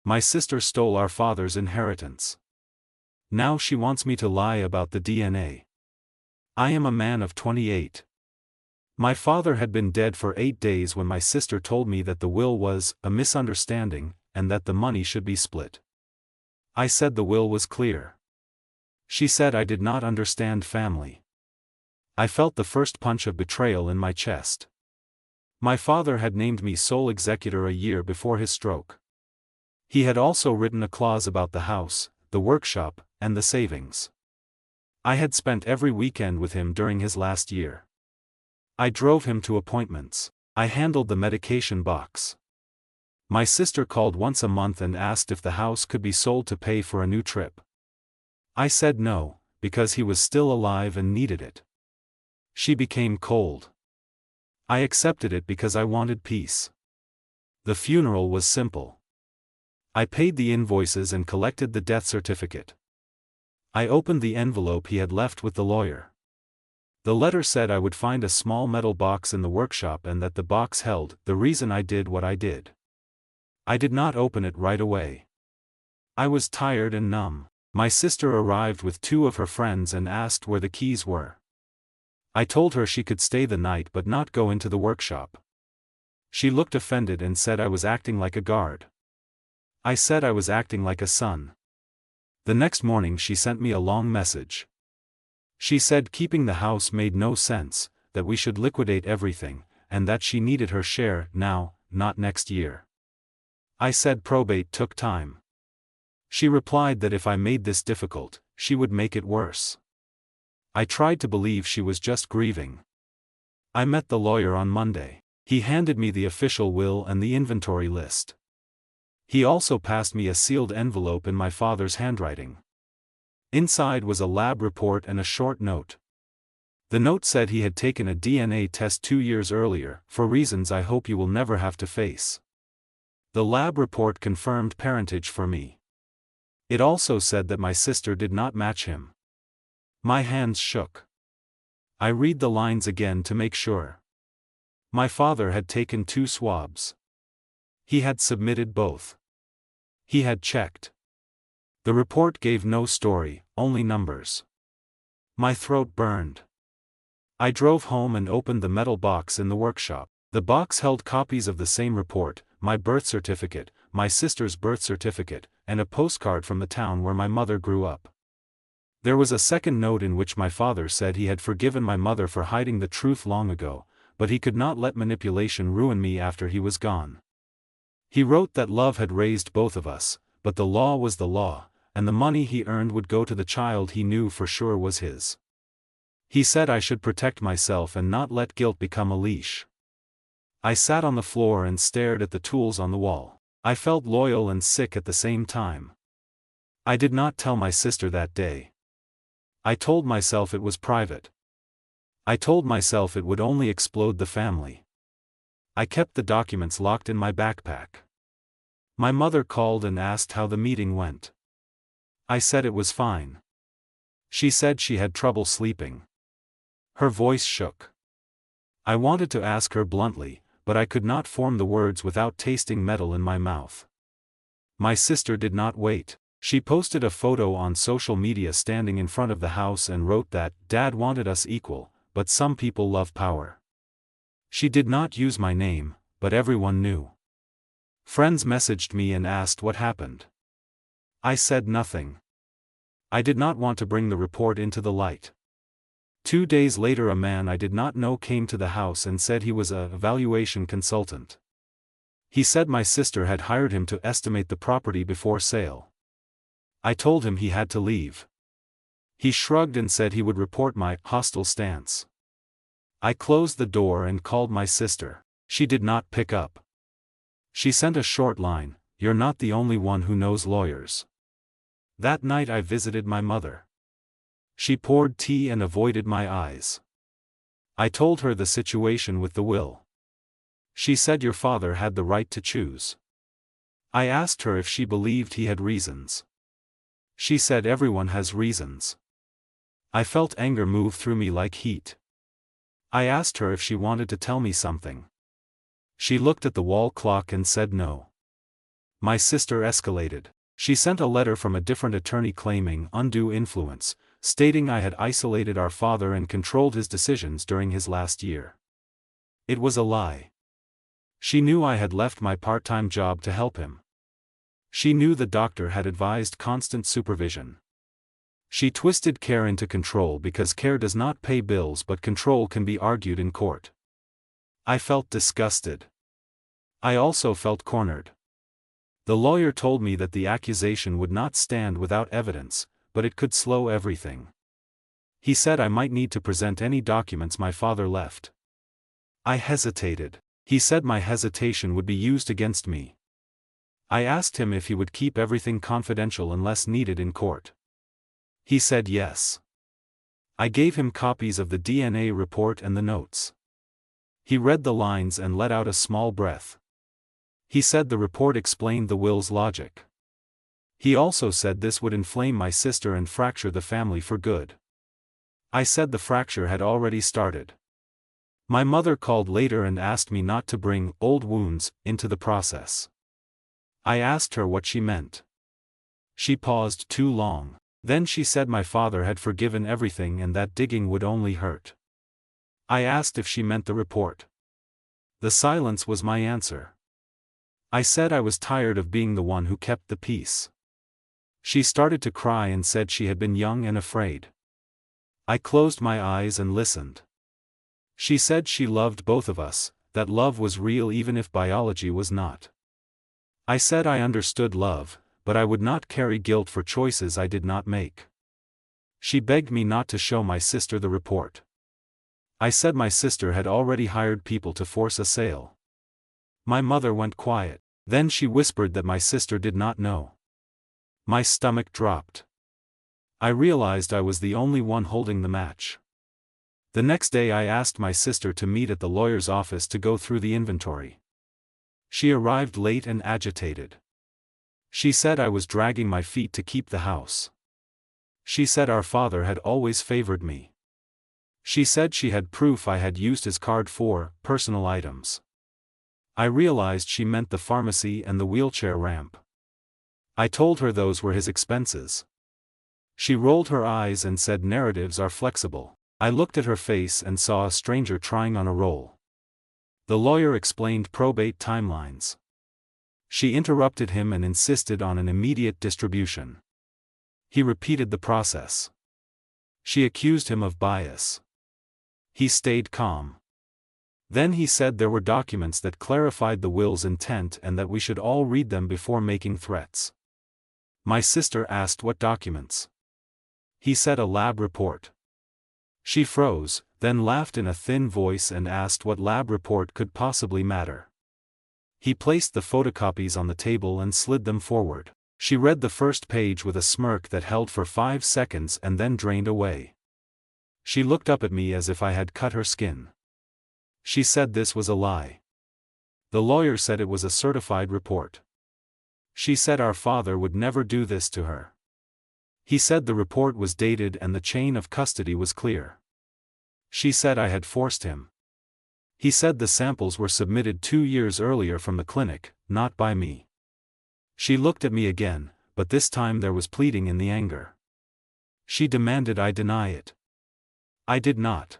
My sister stole our father's inheritance. Now she wants me to lie about the DNA. I am a man of 28. My father had been dead for 8 days when my sister told me that the will was a misunderstanding, and that the money should be split. I said the will was clear. She said I did not understand family. I felt the first punch of betrayal in my chest. My father had named me sole executor a year before his stroke. He had also written a clause about the house, the workshop, and the savings. I had spent every weekend with him during his last year. I drove him to appointments. I handled the medication box. My sister called once a month and asked if the house could be sold to pay for a new trip. I said no, because he was still alive and needed it. She became cold. I accepted it because I wanted peace. The funeral was simple. I paid the invoices and collected the death certificate. I opened the envelope he had left with the lawyer. The letter said I would find a small metal box in the workshop and that the box held the reason I did what I did. I did not open it right away. I was tired and numb. My sister arrived with 2 of her friends and asked where the keys were. I told her she could stay the night but not go into the workshop. She looked offended and said I was acting like a guard. I said I was acting like a son. The next morning she sent me a long message. She said keeping the house made no sense, that we should liquidate everything, and that she needed her share now, not next year. I said probate took time. She replied that if I made this difficult, she would make it worse. I tried to believe she was just grieving. I met the lawyer on Monday. He handed me the official will and the inventory list. He also passed me a sealed envelope in my father's handwriting. Inside was a lab report and a short note. The note said he had taken a DNA test 2 years earlier, for reasons I hope you will never have to face. The lab report confirmed parentage for me. It also said that my sister did not match him. My hands shook. I read the lines again to make sure. My father had taken 2 swabs. He had submitted both. He had checked. The report gave no story, only numbers. My throat burned. I drove home and opened the metal box in the workshop. The box held copies of the same report, my birth certificate, my sister's birth certificate, and a postcard from the town where my mother grew up. There was a second note in which my father said he had forgiven my mother for hiding the truth long ago, but he could not let manipulation ruin me after he was gone. He wrote that love had raised both of us, but the law was the law, and the money he earned would go to the child he knew for sure was his. He said I should protect myself and not let guilt become a leash. I sat on the floor and stared at the tools on the wall. I felt loyal and sick at the same time. I did not tell my sister that day. I told myself it was private. I told myself it would only explode the family. I kept the documents locked in my backpack. My mother called and asked how the meeting went. I said it was fine. She said she had trouble sleeping. Her voice shook. I wanted to ask her bluntly, but I could not form the words without tasting metal in my mouth. My sister did not wait. She posted a photo on social media standing in front of the house and wrote that Dad wanted us equal, but some people love power. She did not use my name, but everyone knew. Friends messaged me and asked what happened. I said nothing. I did not want to bring the report into the light. 2 days later a man I did not know came to the house and said he was a valuation consultant. He said my sister had hired him to estimate the property before sale. I told him he had to leave. He shrugged and said he would report my hostile stance. I closed the door and called my sister. She did not pick up. She sent a short line, "You're not the only one who knows lawyers." That night I visited my mother. She poured tea and avoided my eyes. I told her the situation with the will. She said your father had the right to choose. I asked her if she believed he had reasons. She said everyone has reasons. I felt anger move through me like heat. I asked her if she wanted to tell me something. She looked at the wall clock and said no. My sister escalated. She sent a letter from a different attorney claiming undue influence, stating I had isolated our father and controlled his decisions during his last year. It was a lie. She knew I had left my part-time job to help him. She knew the doctor had advised constant supervision. She twisted care into control because care does not pay bills but control can be argued in court. I felt disgusted. I also felt cornered. The lawyer told me that the accusation would not stand without evidence, but it could slow everything. He said I might need to present any documents my father left. I hesitated. He said my hesitation would be used against me. I asked him if he would keep everything confidential unless needed in court. He said yes. I gave him copies of the DNA report and the notes. He read the lines and let out a small breath. He said the report explained the will's logic. He also said this would inflame my sister and fracture the family for good. I said the fracture had already started. My mother called later and asked me not to bring old wounds into the process. I asked her what she meant. She paused too long. Then she said my father had forgiven everything and that digging would only hurt. I asked if she meant the report. The silence was my answer. I said I was tired of being the one who kept the peace. She started to cry and said she had been young and afraid. I closed my eyes and listened. She said she loved both of us, that love was real even if biology was not. I said I understood love, but I would not carry guilt for choices I did not make. She begged me not to show my sister the report. I said my sister had already hired people to force a sale. My mother went quiet. Then she whispered that my sister did not know. My stomach dropped. I realized I was the only one holding the match. The next day I asked my sister to meet at the lawyer's office to go through the inventory. She arrived late and agitated. She said I was dragging my feet to keep the house. She said our father had always favored me. She said she had proof I had used his card for personal items. I realized she meant the pharmacy and the wheelchair ramp. I told her those were his expenses. She rolled her eyes and said narratives are flexible. I looked at her face and saw a stranger trying on a role. The lawyer explained probate timelines. She interrupted him and insisted on an immediate distribution. He repeated the process. She accused him of bias. He stayed calm. Then he said there were documents that clarified the will's intent and that we should all read them before making threats. My sister asked what documents. He said a lab report. She froze, then laughed in a thin voice and asked what lab report could possibly matter. He placed the photocopies on the table and slid them forward. She read the first page with a smirk that held for 5 seconds and then drained away. She looked up at me as if I had cut her skin. She said this was a lie. The lawyer said it was a certified report. She said our father would never do this to her. He said the report was dated and the chain of custody was clear. She said I had forced him. He said the samples were submitted 2 years earlier from the clinic, not by me. She looked at me again, but this time there was pleading in the anger. She demanded I deny it. I did not.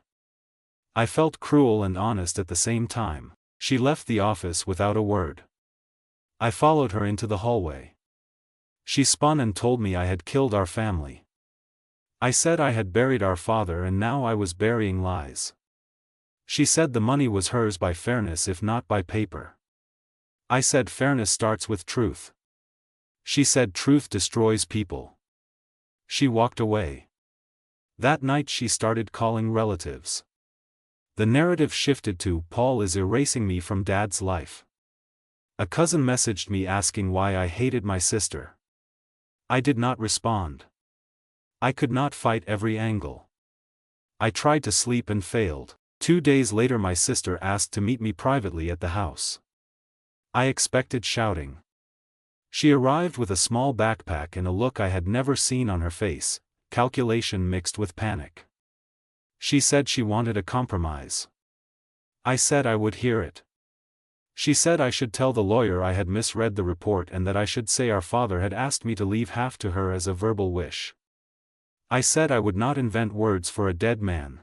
I felt cruel and honest at the same time. She left the office without a word. I followed her into the hallway. She spun and told me I had killed our family. I said I had buried our father and now I was burying lies. She said the money was hers by fairness if not by paper. I said fairness starts with truth. She said truth destroys people. She walked away. That night she started calling relatives. The narrative shifted to Paul is erasing me from Dad's life. A cousin messaged me asking why I hated my sister. I did not respond. I could not fight every angle. I tried to sleep and failed. 2 days later my sister asked to meet me privately at the house. I expected shouting. She arrived with a small backpack and a look I had never seen on her face, calculation mixed with panic. She said she wanted a compromise. I said I would hear it. She said I should tell the lawyer I had misread the report and that I should say our father had asked me to leave half to her as a verbal wish. I said I would not invent words for a dead man.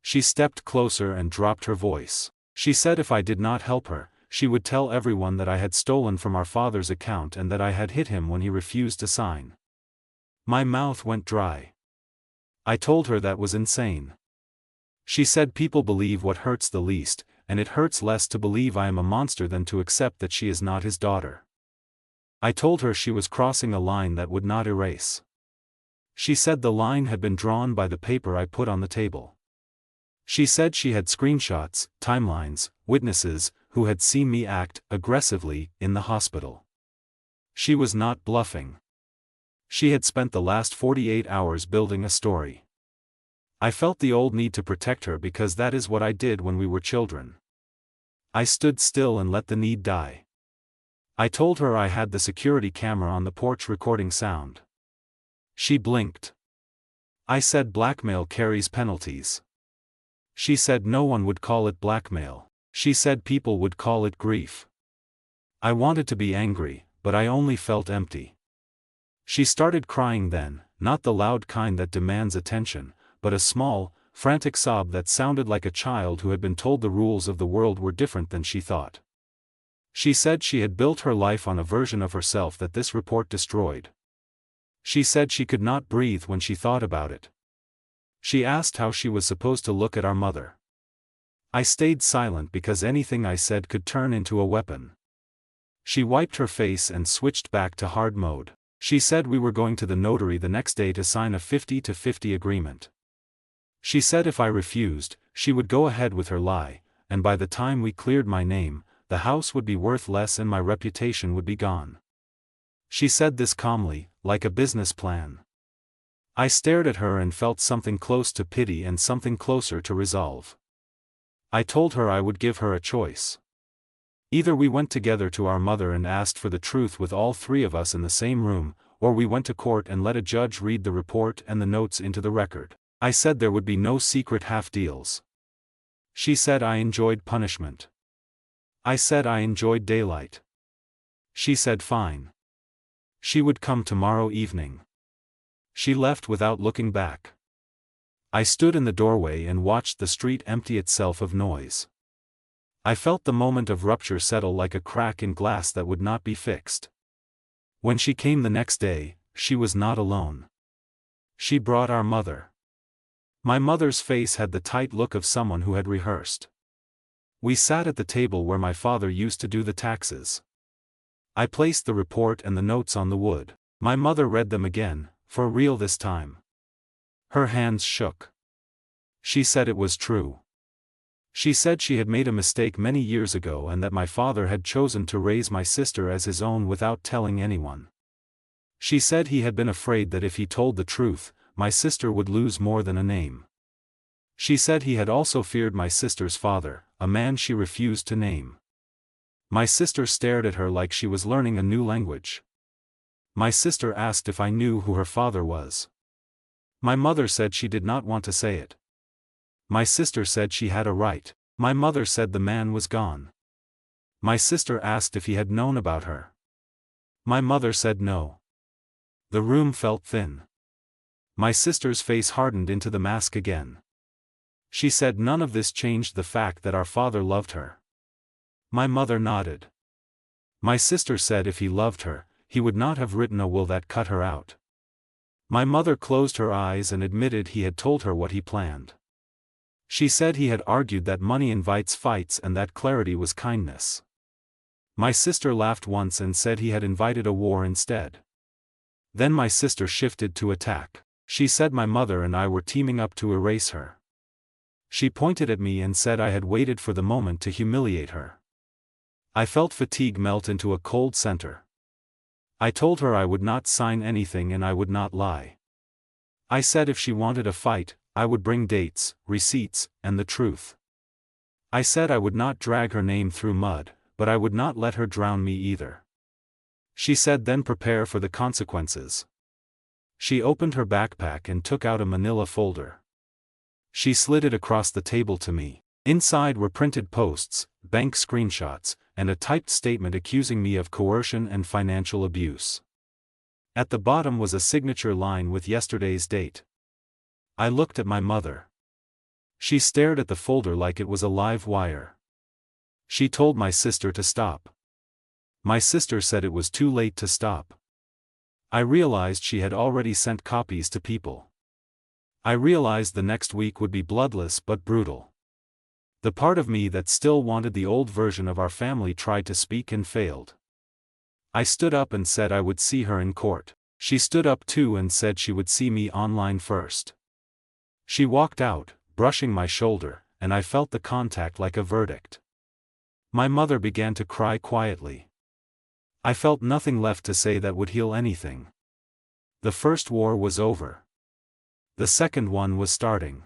She stepped closer and dropped her voice. She said if I did not help her, she would tell everyone that I had stolen from our father's account and that I had hit him when he refused to sign. My mouth went dry. I told her that was insane. She said people believe what hurts the least, and it hurts less to believe I am a monster than to accept that she is not his daughter. I told her she was crossing a line that would not erase. She said the line had been drawn by the paper I put on the table. She said she had screenshots, timelines, witnesses, who had seen me act aggressively in the hospital. She was not bluffing. She had spent the last 48 hours building a story. I felt the old need to protect her because that is what I did when we were children. I stood still and let the need die. I told her I had the security camera on the porch recording sound. She blinked. I said blackmail carries penalties. She said no one would call it blackmail. She said people would call it grief. I wanted to be angry, but I only felt empty. She started crying then, not the loud kind that demands attention, but a small, frantic sob that sounded like a child who had been told the rules of the world were different than she thought. She said she had built her life on a version of herself that this report destroyed. She said she could not breathe when she thought about it. She asked how she was supposed to look at our mother. I stayed silent because anything I said could turn into a weapon. She wiped her face and switched back to hard mode. She said we were going to the notary the next day to sign a 50-50 agreement. She said if I refused, she would go ahead with her lie, and by the time we cleared my name, the house would be worth less and my reputation would be gone. She said this calmly, like a business plan. I stared at her and felt something close to pity and something closer to resolve. I told her I would give her a choice. Either we went together to our mother and asked for the truth with all three of us in the same room, or we went to court and let a judge read the report and the notes into the record. I said there would be no secret half-deals. She said I enjoyed punishment. I said I enjoyed daylight. She said fine. She would come tomorrow evening. She left without looking back. I stood in the doorway and watched the street empty itself of noise. I felt the moment of rupture settle like a crack in glass that would not be fixed. When she came the next day, she was not alone. She brought our mother. My mother's face had the tight look of someone who had rehearsed. We sat at the table where my father used to do the taxes. I placed the report and the notes on the wood. My mother read them again, for real this time. Her hands shook. She said it was true. She said she had made a mistake many years ago and that my father had chosen to raise my sister as his own without telling anyone. She said he had been afraid that if he told the truth, my sister would lose more than a name. She said he had also feared my sister's father, a man she refused to name. My sister stared at her like she was learning a new language. My sister asked if I knew who her father was. My mother said she did not want to say it. My sister said she had a right. My mother said the man was gone. My sister asked if he had known about her. My mother said no. The room felt thin. My sister's face hardened into the mask again. She said none of this changed the fact that our father loved her. My mother nodded. My sister said if he loved her, he would not have written a will that cut her out. My mother closed her eyes and admitted he had told her what he planned. She said he had argued that money invites fights and that clarity was kindness. My sister laughed once and said he had invited a war instead. Then my sister shifted to attack. She said my mother and I were teaming up to erase her. She pointed at me and said I had waited for the moment to humiliate her. I felt fatigue melt into a cold center. I told her I would not sign anything and I would not lie. I said if she wanted a fight, I would bring dates, receipts, and the truth. I said I would not drag her name through mud, but I would not let her drown me either. She said then prepare for the consequences. She opened her backpack and took out a manila folder. She slid it across the table to me. Inside were printed posts, bank screenshots, and a typed statement accusing me of coercion and financial abuse. At the bottom was a signature line with yesterday's date. I looked at my mother. She stared at the folder like it was a live wire. She told my sister to stop. My sister said it was too late to stop. I realized she had already sent copies to people. I realized the next week would be bloodless but brutal. The part of me that still wanted the old version of our family tried to speak and failed. I stood up and said I would see her in court. She stood up too and said she would see me online first. She walked out, brushing my shoulder, and I felt the contact like a verdict. My mother began to cry quietly. I felt nothing left to say that would heal anything. The first war was over. The second one was starting.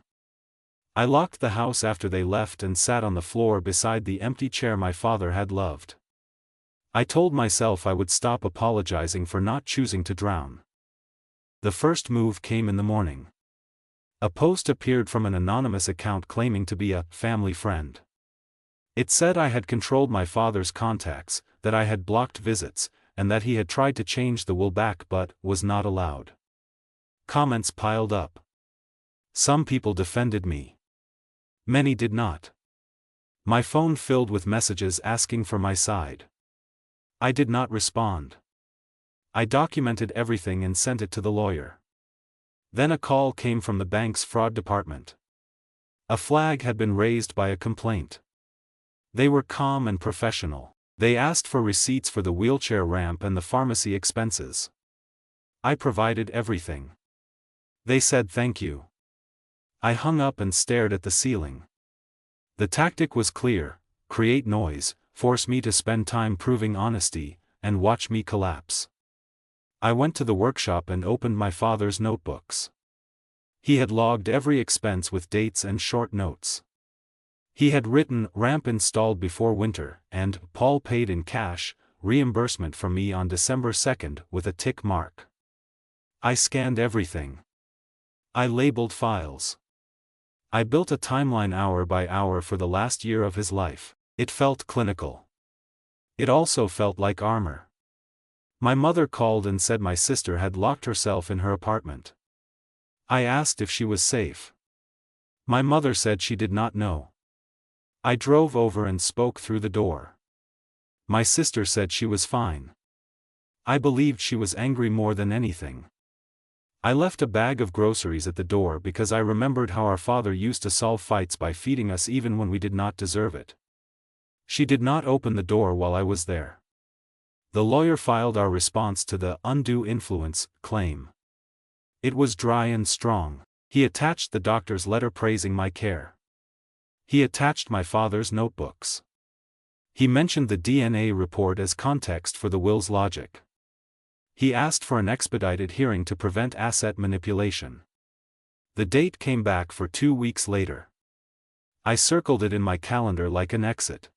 I locked the house after they left and sat on the floor beside the empty chair my father had loved. I told myself I would stop apologizing for not choosing to drown. The first move came in the morning. A post appeared from an anonymous account claiming to be a family friend. It said I had controlled my father's contacts, that I had blocked visits, and that he had tried to change the will back but was not allowed. Comments piled up. Some people defended me. Many did not. My phone filled with messages asking for my side. I did not respond. I documented everything and sent it to the lawyer. Then a call came from the bank's fraud department. A flag had been raised by a complaint. They were calm and professional. They asked for receipts for the wheelchair ramp and the pharmacy expenses. I provided everything. They said thank you. I hung up and stared at the ceiling. The tactic was clear: create noise, force me to spend time proving honesty, and watch me collapse. I went to the workshop and opened my father's notebooks. He had logged every expense with dates and short notes. He had written "ramp installed before winter" and "Paul paid in cash, reimbursement from me on December 2nd" with a tick mark. I scanned everything. I labeled files. I built a timeline hour by hour for the last year of his life. It felt clinical. It also felt like armor. My mother called and said my sister had locked herself in her apartment. I asked if she was safe. My mother said she did not know. I drove over and spoke through the door. My sister said she was fine. I believed she was angry more than anything. I left a bag of groceries at the door because I remembered how our father used to solve fights by feeding us even when we did not deserve it. She did not open the door while I was there. The lawyer filed our response to the undue influence claim. It was dry and strong. He attached the doctor's letter praising my care. He attached my father's notebooks. He mentioned the DNA report as context for the will's logic. He asked for an expedited hearing to prevent asset manipulation. The date came back for 2 weeks later. I circled it in my calendar like an exit.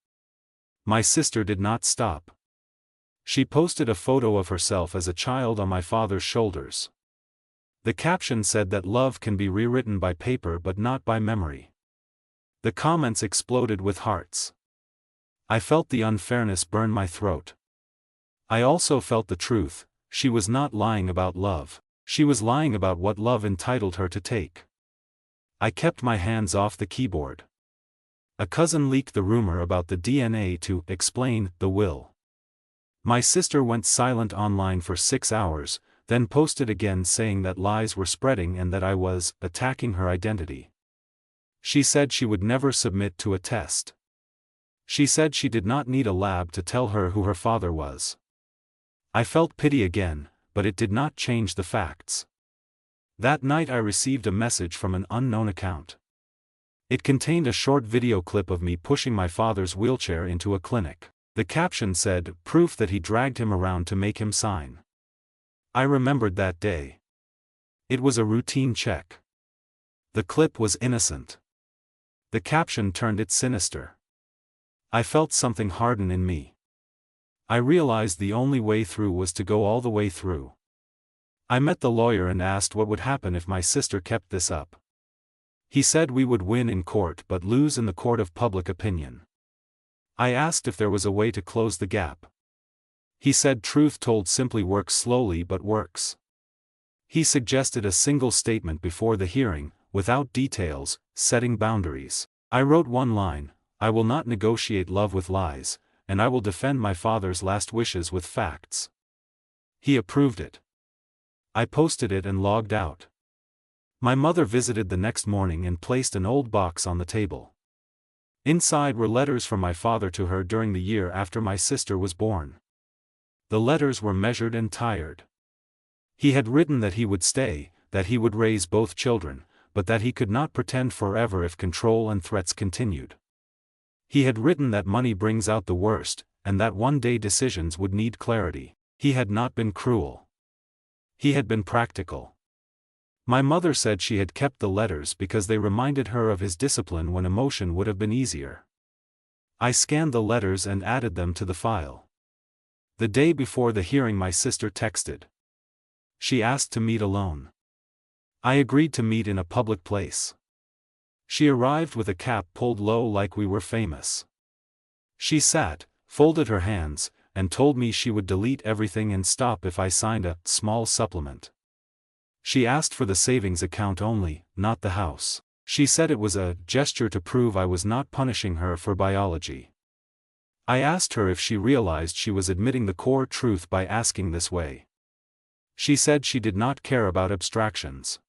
My sister did not stop. She posted a photo of herself as a child on my father's shoulders. The caption said that love can be rewritten by paper but not by memory. The comments exploded with hearts. I felt the unfairness burn my throat. I also felt the truth: she was not lying about love. She was lying about what love entitled her to take. I kept my hands off the keyboard. A cousin leaked the rumor about the DNA to explain the will. My sister went silent online for 6 hours, then posted again saying that lies were spreading and that I was attacking her identity. She said she would never submit to a test. She said she did not need a lab to tell her who her father was. I felt pity again, but it did not change the facts. That night I received a message from an unknown account. It contained a short video clip of me pushing my father's wheelchair into a clinic. The caption said, "Proof that he dragged him around to make him sign." I remembered that day. It was a routine check. The clip was innocent. The caption turned it sinister. I felt something harden in me. I realized the only way through was to go all the way through. I met the lawyer and asked what would happen if my sister kept this up. He said we would win in court but lose in the court of public opinion. I asked if there was a way to close the gap. He said truth told simply works slowly but works. He suggested a single statement before the hearing, without details, setting boundaries. I wrote one line: I will not negotiate love with lies, and I will defend my father's last wishes with facts. He approved it. I posted it and logged out. My mother visited the next morning and placed an old box on the table. Inside were letters from my father to her during the year after my sister was born. The letters were measured and tired. He had written that he would stay, that he would raise both children, but that he could not pretend forever if control and threats continued. He had written that money brings out the worst, and that one day decisions would need clarity. He had not been cruel. He had been practical. My mother said she had kept the letters because they reminded her of his discipline when emotion would have been easier. I scanned the letters and added them to the file. The day before the hearing my sister texted. She asked to meet alone. I agreed to meet in a public place. She arrived with a cap pulled low like we were famous. She sat, folded her hands, and told me she would delete everything and stop if I signed a small supplement. She asked for the savings account only, not the house. She said it was a gesture to prove I was not punishing her for biology. I asked her if she realized she was admitting the core truth by asking this way. She said she did not care about abstractions.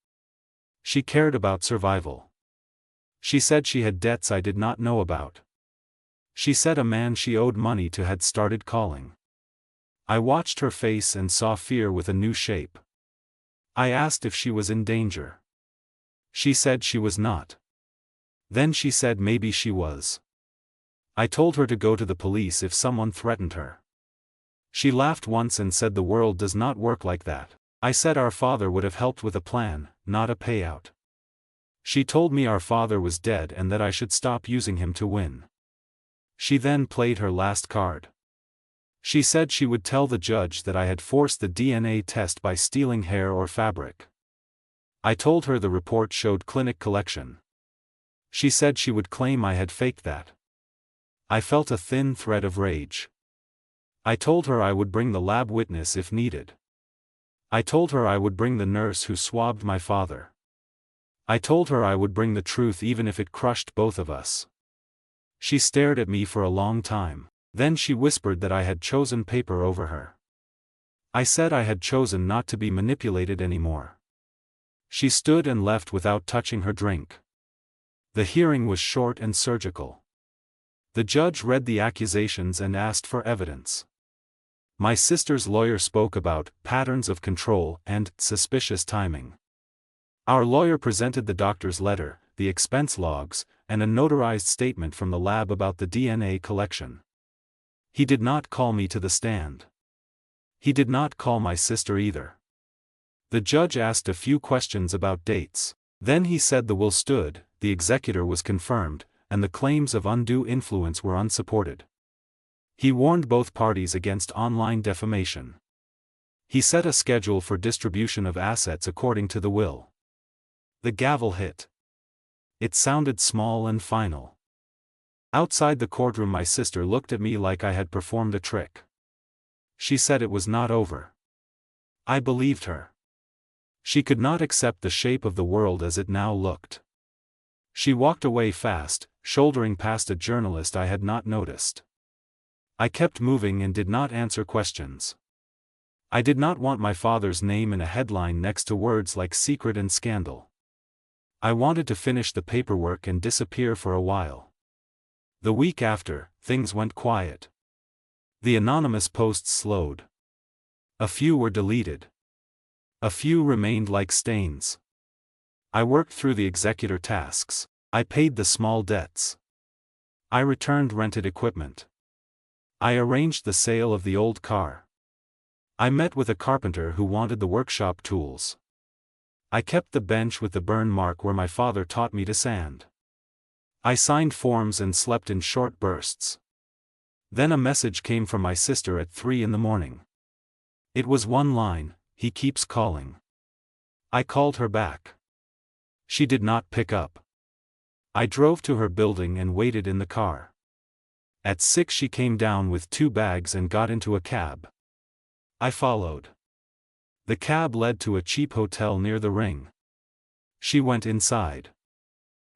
She cared about survival. She said she had debts I did not know about. She said a man she owed money to had started calling. I watched her face and saw fear with a new shape. I asked if she was in danger. She said she was not. Then she said maybe she was. I told her to go to the police if someone threatened her. She laughed once and said the world does not work like that. I said our father would have helped with a plan, not a payout. She told me our father was dead and that I should stop using him to win. She then played her last card. She said she would tell the judge that I had forced the DNA test by stealing hair or fabric. I told her the report showed clinic collection. She said she would claim I had faked that. I felt a thin thread of rage. I told her I would bring the lab witness if needed. I told her I would bring the nurse who swabbed my father. I told her I would bring the truth even if it crushed both of us. She stared at me for a long time. Then she whispered that I had chosen paper over her. I said I had chosen not to be manipulated anymore. She stood and left without touching her drink. The hearing was short and surgical. The judge read the accusations and asked for evidence. My sister's lawyer spoke about patterns of control and suspicious timing. Our lawyer presented the doctor's letter, the expense logs, and a notarized statement from the lab about the DNA collection. He did not call me to the stand. He did not call my sister either. The judge asked a few questions about dates. Then he said the will stood, the executor was confirmed, and the claims of undue influence were unsupported. He warned both parties against online defamation. He set a schedule for distribution of assets according to the will. The gavel hit. It sounded small and final. Outside the courtroom my sister looked at me like I had performed a trick. She said it was not over. I believed her. She could not accept the shape of the world as it now looked. She walked away fast, shouldering past a journalist I had not noticed. I kept moving and did not answer questions. I did not want my father's name in a headline next to words like secret and scandal. I wanted to finish the paperwork and disappear for a while. The week after, things went quiet. The anonymous posts slowed. A few were deleted. A few remained like stains. I worked through the executor tasks. I paid the small debts. I returned rented equipment. I arranged the sale of the old car. I met with a carpenter who wanted the workshop tools. I kept the bench with the burn mark where my father taught me to sand. I signed forms and slept in short bursts. Then a message came from my sister at 3 a.m. It was one line: he keeps calling. I called her back. She did not pick up. I drove to her building and waited in the car. At 6 she came down with 2 bags and got into a cab. I followed. The cab led to a cheap hotel near the Ring. She went inside.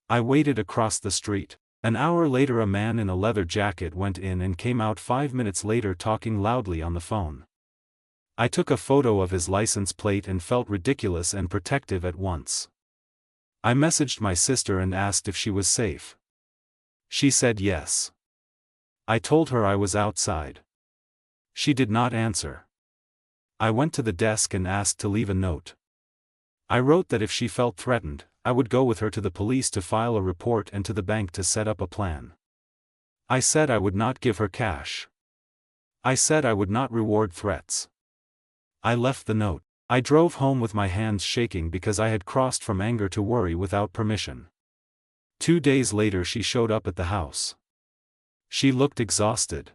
I waited across the street. An hour later a man in a leather jacket went in and came out 5 minutes later talking loudly on the phone. I took a photo of his license plate and felt ridiculous and protective at once. I messaged my sister and asked if she was safe. She said yes. I told her I was outside. She did not answer. I went to the desk and asked to leave a note. I wrote that if she felt threatened, I would go with her to the police to file a report and to the bank to set up a plan. I said I would not give her cash. I said I would not reward threats. I left the note. I drove home with my hands shaking because I had crossed from anger to worry without permission. 2 days later she showed up at the house. She looked exhausted.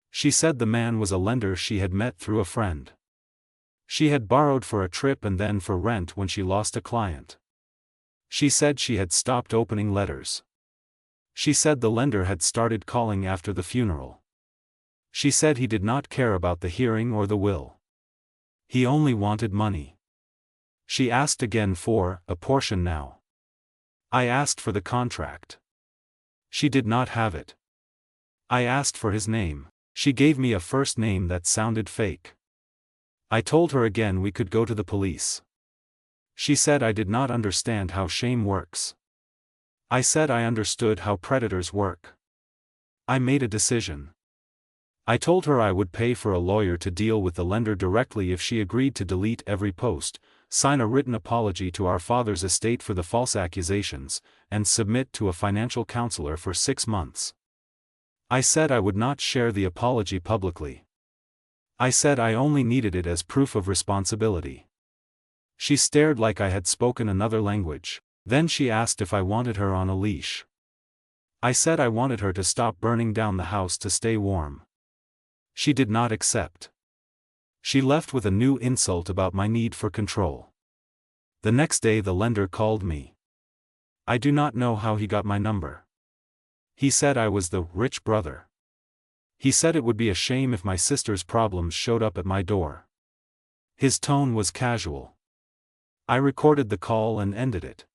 She said the man was a lender she had met through a friend. She had borrowed for a trip and then for rent when she lost a client. She said she had stopped opening letters. She said the lender had started calling after the funeral. She said he did not care about the hearing or the will. He only wanted money. She asked again for a portion now. I asked for the contract. She did not have it. I asked for his name. She gave me a first name that sounded fake. I told her again we could go to the police. She said I did not understand how shame works. I said I understood how predators work. I made a decision. I told her I would pay for a lawyer to deal with the lender directly if she agreed to delete every post, sign a written apology to our father's estate for the false accusations, and submit to a financial counselor for 6 months. I said I would not share the apology publicly. I said I only needed it as proof of responsibility. She stared like I had spoken another language. Then she asked if I wanted her on a leash. I said I wanted her to stop burning down the house to stay warm. She did not accept. She left with a new insult about my need for control. The next day the lender called me. I do not know how he got my number. He said I was the rich brother. He said it would be a shame if my sister's problems showed up at my door. His tone was casual. I recorded the call and ended it.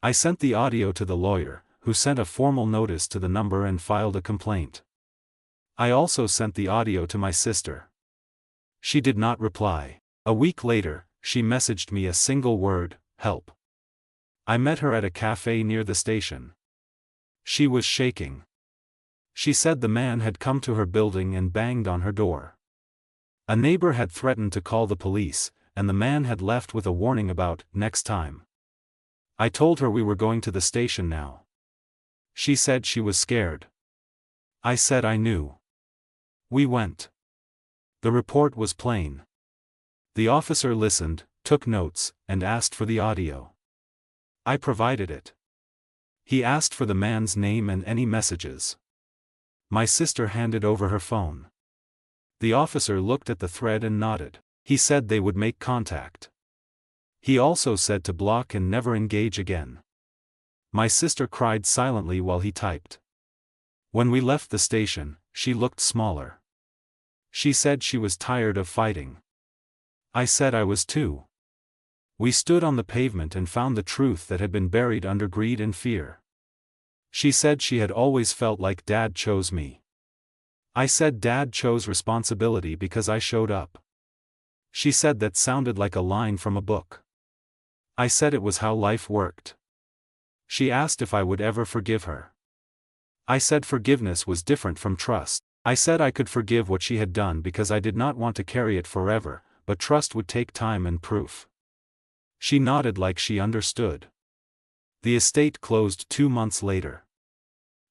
I sent the audio to the lawyer, who sent a formal notice to the number and filed a complaint. I also sent the audio to my sister. She did not reply. A week later, she messaged me a single word, help. I met her at a cafe near the station. She was shaking. She said the man had come to her building and banged on her door. A neighbor had threatened to call the police, and the man had left with a warning about next time. I told her we were going to the station now. She said she was scared. I said I knew. We went. The report was plain. The officer listened, took notes, and asked for the audio. I provided it. He asked for the man's name and any messages. My sister handed over her phone. The officer looked at the thread and nodded. He said they would make contact. He also said to block and never engage again. My sister cried silently while he typed. When we left the station, she looked smaller. She said she was tired of fighting. I said I was too. We stood on the pavement and found the truth that had been buried under greed and fear. She said she had always felt like Dad chose me. I said Dad chose responsibility because I showed up. She said that sounded like a line from a book. I said it was how life worked. She asked if I would ever forgive her. I said forgiveness was different from trust. I said I could forgive what she had done because I did not want to carry it forever, but trust would take time and proof. She nodded like she understood. The estate closed 2 months later.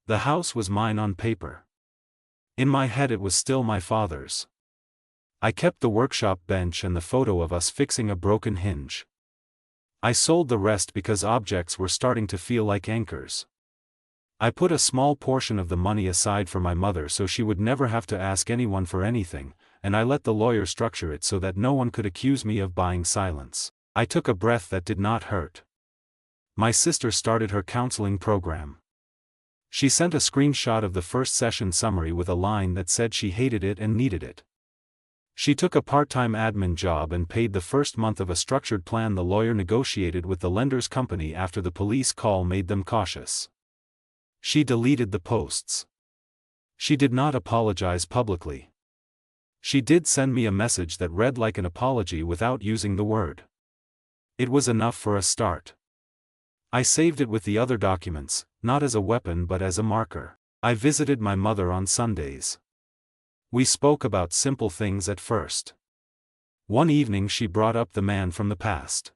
The house was mine on paper. In my head it was still my father's. I kept the workshop bench and the photo of us fixing a broken hinge. I sold the rest because objects were starting to feel like anchors. I put a small portion of the money aside for my mother so she would never have to ask anyone for anything, and I let the lawyer structure it so that no one could accuse me of buying silence. I took a breath that did not hurt. My sister started her counseling program. She sent a screenshot of the first session summary with a line that said she hated it and needed it. She took a part-time admin job and paid the first month of a structured plan the lawyer negotiated with the lender's company after the police call made them cautious. She deleted the posts. She did not apologize publicly. She did send me a message that read like an apology without using the word. It was enough for a start. I saved it with the other documents, not as a weapon but as a marker. I visited my mother on Sundays. We spoke about simple things at first. One evening she brought up the man from the past.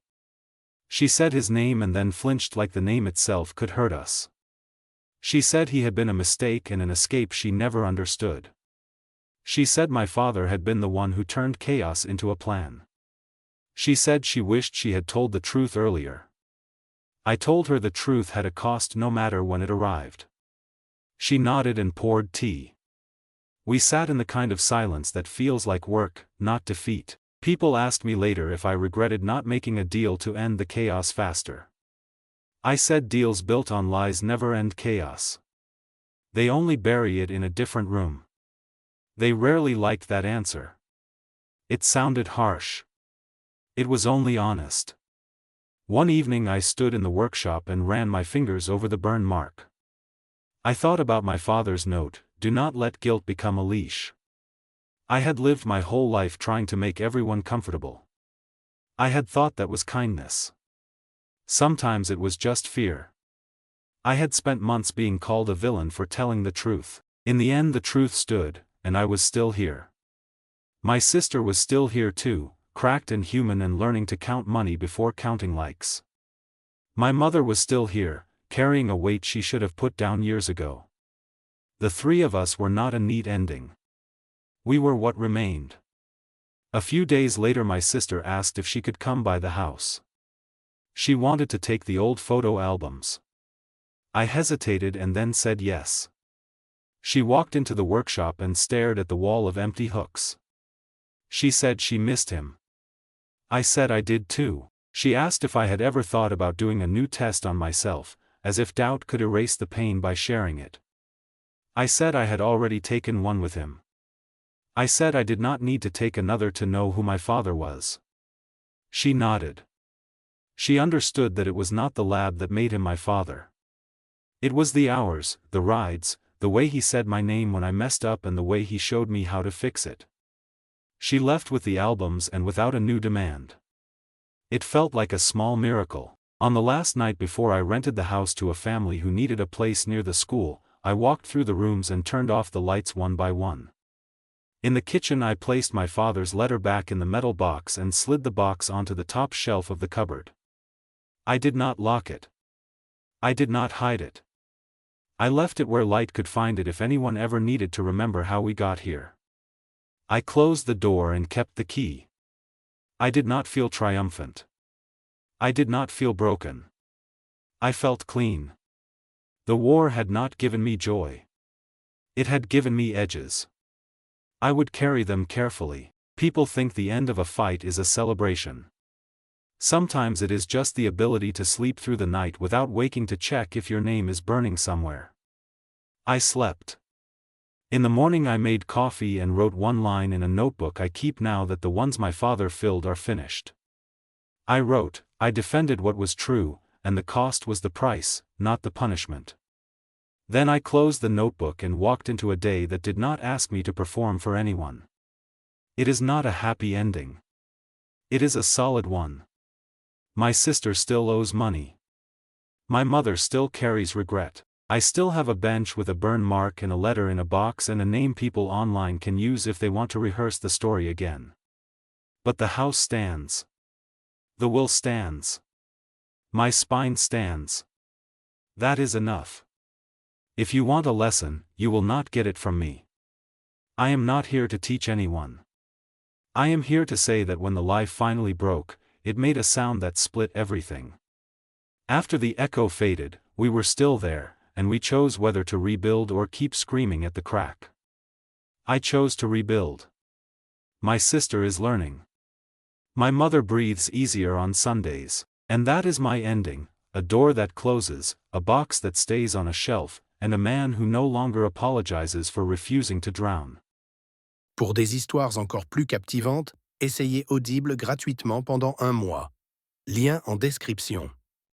She said his name and then flinched like the name itself could hurt us. She said he had been a mistake and an escape she never understood. She said my father had been the one who turned chaos into a plan. She said she wished she had told the truth earlier. I told her the truth had a cost no matter when it arrived. She nodded and poured tea. We sat in the kind of silence that feels like work, not defeat. People asked me later if I regretted not making a deal to end the chaos faster. I said deals built on lies never end chaos. They only bury it in a different room. They rarely liked that answer. It sounded harsh. It was only honest. One evening I stood in the workshop and ran my fingers over the burn mark. I thought about my father's note, "Do not let guilt become a leash." I had lived my whole life trying to make everyone comfortable. I had thought that was kindness. Sometimes it was just fear. I had spent months being called a villain for telling the truth. In the end the truth stood, and I was still here. My sister was still here too, cracked and human and learning to count money before counting likes. My mother was still here, carrying a weight she should have put down years ago. The three of us were not a neat ending. We were what remained. A few days later my sister asked if she could come by the house. She wanted to take the old photo albums. I hesitated and then said yes. She walked into the workshop and stared at the wall of empty hooks. She said she missed him. I said I did too. She asked if I had ever thought about doing a new test on myself, as if doubt could erase the pain by sharing it. I said I had already taken one with him. I said I did not need to take another to know who my father was. She nodded. She understood that it was not the lab that made him my father. It was the hours, the rides, the way he said my name when I messed up and the way he showed me how to fix it. She left with the albums and without a new demand. It felt like a small miracle. On the last night before I rented the house to a family who needed a place near the school, I walked through the rooms and turned off the lights one by one. In the kitchen I placed my father's letter back in the metal box and slid the box onto the top shelf of the cupboard. I did not lock it. I did not hide it. I left it where light could find it if anyone ever needed to remember how we got here. I closed the door and kept the key. I did not feel triumphant. I did not feel broken. I felt clean. The war had not given me joy. It had given me edges. I would carry them carefully. People think the end of a fight is a celebration. Sometimes it is just the ability to sleep through the night without waking to check if your name is burning somewhere. I slept. In the morning I made coffee and wrote one line in a notebook I keep now that the ones my father filled are finished. I wrote, I defended what was true, and the cost was the price, not the punishment. Then I closed the notebook and walked into a day that did not ask me to perform for anyone. It is not a happy ending. It is a solid one. My sister still owes money. My mother still carries regret. I still have a bench with a burn mark and a letter in a box and a name people online can use if they want to rehearse the story again. But the house stands. The will stands. My spine stands. That is enough. If you want a lesson, you will not get it from me. I am not here to teach anyone. I am here to say that when the lie finally broke, it made a sound that split everything. After the echo faded, we were still there, and we chose whether to rebuild or keep screaming at the crack. I chose to rebuild. My sister is learning. My mother breathes easier on Sundays. And that is my ending. a door that closes, a box that stays on a shelf, and a man who no longer apologizes for refusing to drown. Pour des histoires encore plus captivantes, essayez Audible gratuitement pendant 1 mois. Lien en description.